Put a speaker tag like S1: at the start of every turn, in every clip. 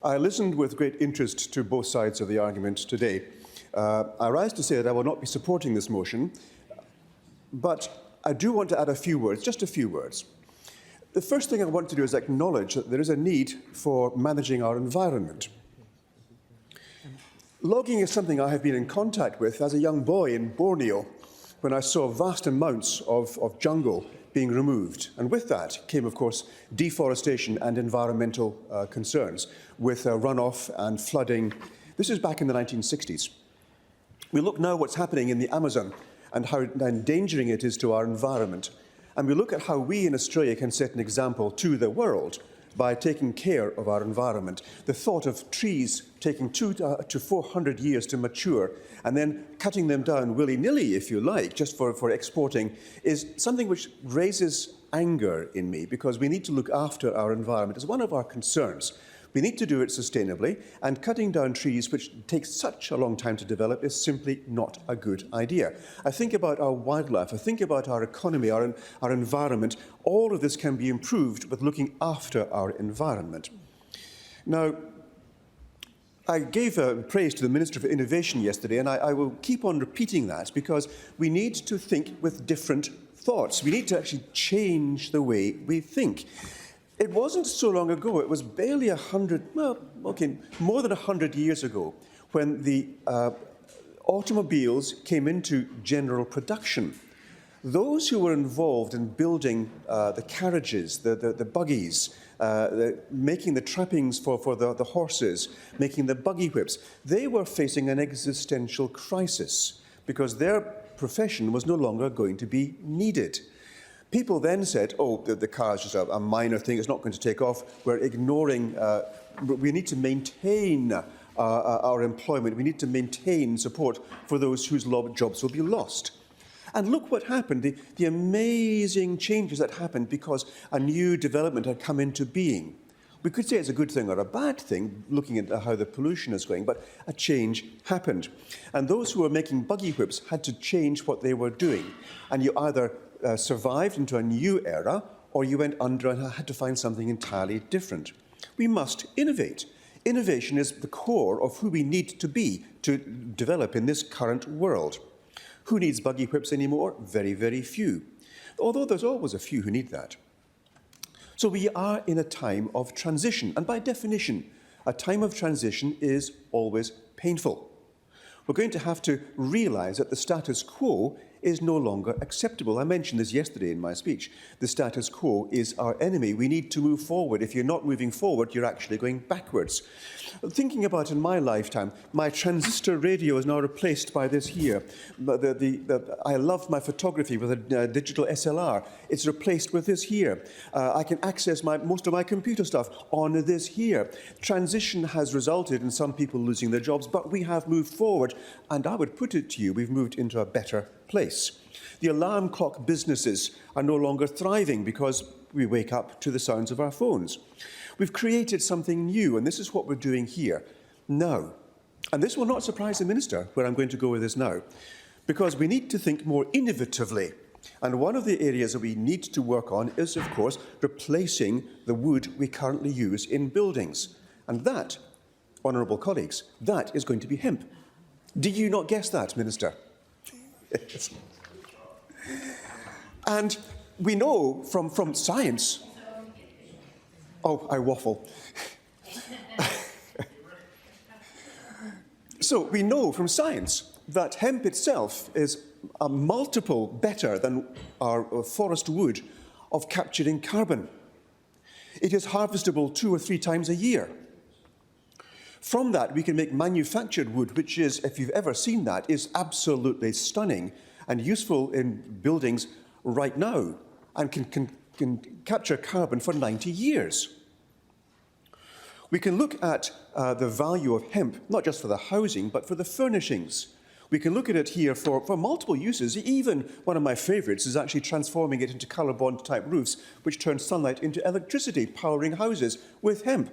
S1: I listened with great interest to both sides of the argument today. I rise to say that I will not be supporting this motion, but I do want to add a few words, just a few words. The first thing I want to do is acknowledge that there is a need for managing our environment. Logging is something I have been in contact with as a young boy in Borneo, when I saw vast amounts of jungle being removed. And with that came, of course, deforestation and environmental concerns with runoff and flooding. This is back in the 1960s. We look now what's happening in the Amazon and how endangering it is to our environment. And we look at how we in Australia can set an example to the world by taking care of our environment. The thought of trees taking 200 to 400 years to mature and then cutting them down willy-nilly, if you like, just for exporting, is something which raises anger in me, because we need to look after our environment. It's one of our concerns. We need to do it sustainably, and cutting down trees, which takes such a long time to develop, is simply not a good idea. I think about our wildlife, I think about our economy, our environment. All of this can be improved with looking after our environment. Now, I gave praise to the Minister for Innovation yesterday, and I will keep on repeating that, because we need to think with different thoughts. We need to actually change the way we think. It wasn't so long ago, it was barely more than 100 years ago, when the automobiles came into general production. Those who were involved in building the carriages, the buggies, making the trappings for the horses, making the buggy whips, they were facing an existential crisis because their profession was no longer going to be needed. People then said, oh, the car is just a minor thing, it's not going to take off, we're ignoring, we need to maintain our employment, we need to maintain support for those whose jobs will be lost. And look what happened, the amazing changes that happened because a new development had come into being. We could say it's a good thing or a bad thing, looking at how the pollution is going, but a change happened. And those who were making buggy whips had to change what they were doing. And you either survived into a new era, or you went under and had to find something entirely different. We must innovate. Innovation is the core of who we need to be to develop in this current world. Who needs buggy whips anymore? Very, very few. Although there's always a few who need that. So we are in a time of transition, and by definition, a time of transition is always painful. We're going to have to realize that the status quo is no longer acceptable. I mentioned this yesterday in my speech. The status quo is our enemy. We need to move forward. If you're not moving forward, you're actually going backwards. Thinking about in my lifetime, my transistor radio is now replaced by this here. I love my photography with a digital SLR. It's replaced with this here. I can access most of my computer stuff on this here. Transition has resulted in some people losing their jobs, but we have moved forward, and I would put it to you, we've moved into a better place. The alarm clock businesses are no longer thriving because we wake up to the sounds of our phones. We've created something new, and this is what we're doing here now. And this will not surprise the Minister, where I'm going to go with this now, because we need to think more innovatively. And one of the areas that we need to work on is, of course, replacing the wood we currently use in buildings. And that, honourable colleagues, that is going to be hemp. Did you not guess that, Minister? Yes. And we know from science... Oh, I waffle. So we know from science that hemp itself is a multiple better than our forest wood of capturing carbon. It is harvestable 2 or 3 times a year. From that, we can make manufactured wood, which is, if you've ever seen that, is absolutely stunning and useful in buildings right now and can capture carbon for 90 years. We can look at the value of hemp, not just for the housing, but for the furnishings. We can look at it here for multiple uses. Even one of my favourites is actually transforming it into colour bond type roofs, which turn sunlight into electricity, powering houses with hemp.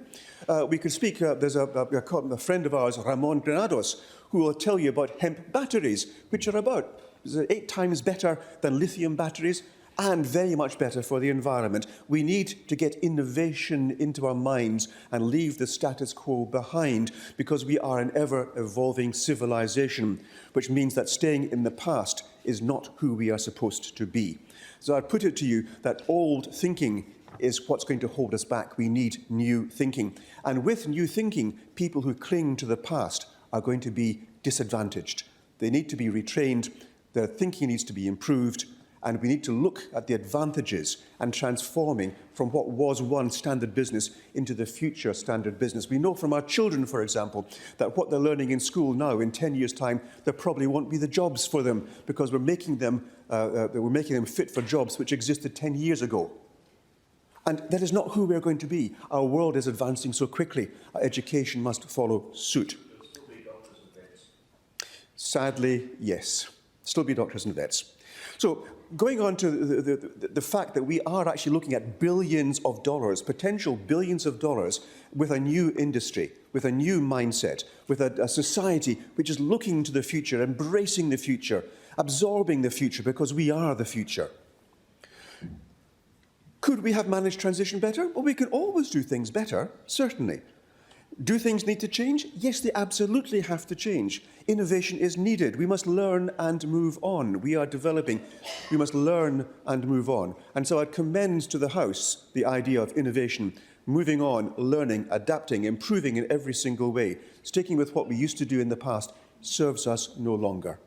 S1: We could speak, there's a friend of ours, Ramon Granados, who will tell you about hemp batteries, which are about 8 times better than lithium batteries, and very much better for the environment. We need to get innovation into our minds and leave the status quo behind, because we are an ever-evolving civilization, which means that staying in the past is not who we are supposed to be. So I'd put it to you that old thinking is what's going to hold us back. We need new thinking. And with new thinking, people who cling to the past are going to be disadvantaged. They need to be retrained, their thinking needs to be improved, and we need to look at the advantages and transforming from what was one standard business into the future standard business. We know from our children, for example, that what they're learning in school now, in 10 years' time, there probably won't be the jobs for them, because we're making them fit for jobs which existed 10 years ago. And that is not who we're going to be. Our world is advancing so quickly. Our education must follow suit.
S2: Still be doctors and vets.
S1: Sadly, yes. Still be doctors and vets. So, going on to the fact that we are actually looking at billions of dollars, potential billions of dollars, with a new industry, with a new mindset, with a society which is looking to the future, embracing the future, absorbing the future, because we are the future. Could we have managed transition better? Well, we can always do things better, certainly. Do things need to change? Yes, they absolutely have to change. Innovation is needed. We must learn and move on. We are developing. We must learn and move on. And so I commend to the House the idea of innovation, moving on, learning, adapting, improving in every single way. Sticking with what we used to do in the past serves us no longer.